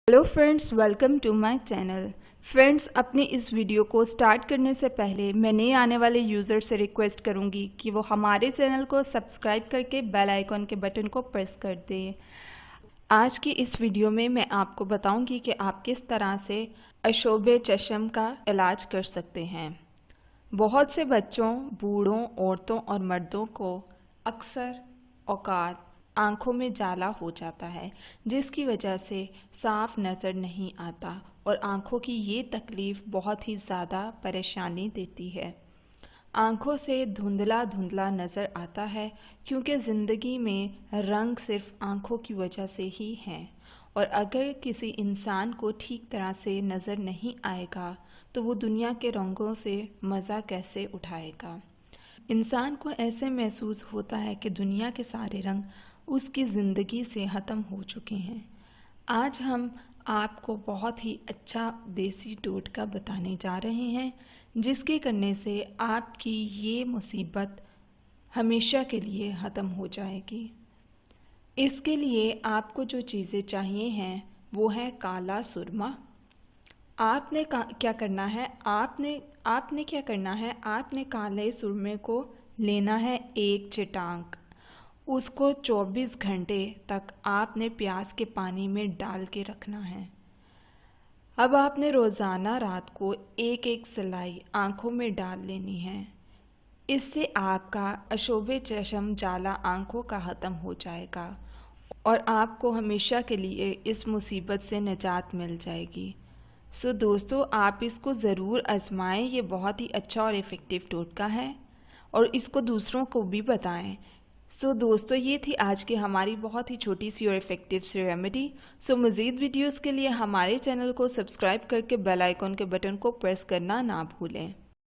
Hello friends, welcome to my channel. Friends, अपनी इस video को स्टार्ट करने से पहले मैं नए आने वाले यूज़र से रिक्वेस्ट करूंगी कि वो हमारे चैनल को सब्सक्राइब करके बेल आइकॉन के बटन को प्रेस कर दें। आज की इस वीडियो में मैं आपको बताऊंगी कि आप किस तरह से अशोभे चश्म का इलाज कर सकते हैं। बहुत से बच्चों, बूढ़ों, औरतों और मर्दों को अक्सर औकात आंखों में जाला हो जाता है, जिसकी वजह से साफ नज़र नहीं आता और आंखों की ये तकलीफ़ बहुत ही ज़्यादा परेशानी देती है। आंखों से धुंधला धुंधला नज़र आता है क्योंकि ज़िंदगी में रंग सिर्फ आंखों की वजह से ही है, और अगर किसी इंसान को ठीक तरह से नज़र नहीं आएगा तो वो दुनिया के रंगों से मज़ा कैसे उठाएगा। इंसान को ऐसे महसूस होता है कि दुनिया के सारे रंग उसकी ज़िंदगी से ख़त्म हो चुके हैं। आज हम आपको बहुत ही अच्छा देसी टोटका बताने जा रहे हैं, जिसके करने से आपकी ये मुसीबत हमेशा के लिए ख़त्म हो जाएगी। इसके लिए आपको जो चीज़ें चाहिए हैं वो है काला सुरमा। आपने क्या करना है, आपने काले सुरमे को लेना है एक चटांक। उसको 24 घंटे तक आपने प्याज के पानी में डाल के रखना है। अब आपने रोज़ाना रात को एक एक सिलाई आँखों में डाल लेनी है। इससे आपका अशोभे चश्म जाला आँखों का ख़त्म हो जाएगा और आपको हमेशा के लिए इस मुसीबत से निजात मिल जाएगी। सो दोस्तों, आप इसको ज़रूर आजमाएं। ये बहुत ही अच्छा और इफ़ेक्टिव टोटका है और इसको दूसरों को भी बताएं। सो दोस्तों, ये थी आज की हमारी बहुत ही छोटी सी और इफ़ेक्टिव सी रेमेडी। सो मज़ीद वीडियोस के लिए हमारे चैनल को सब्सक्राइब करके बेल आइकॉन के बटन को प्रेस करना ना भूलें।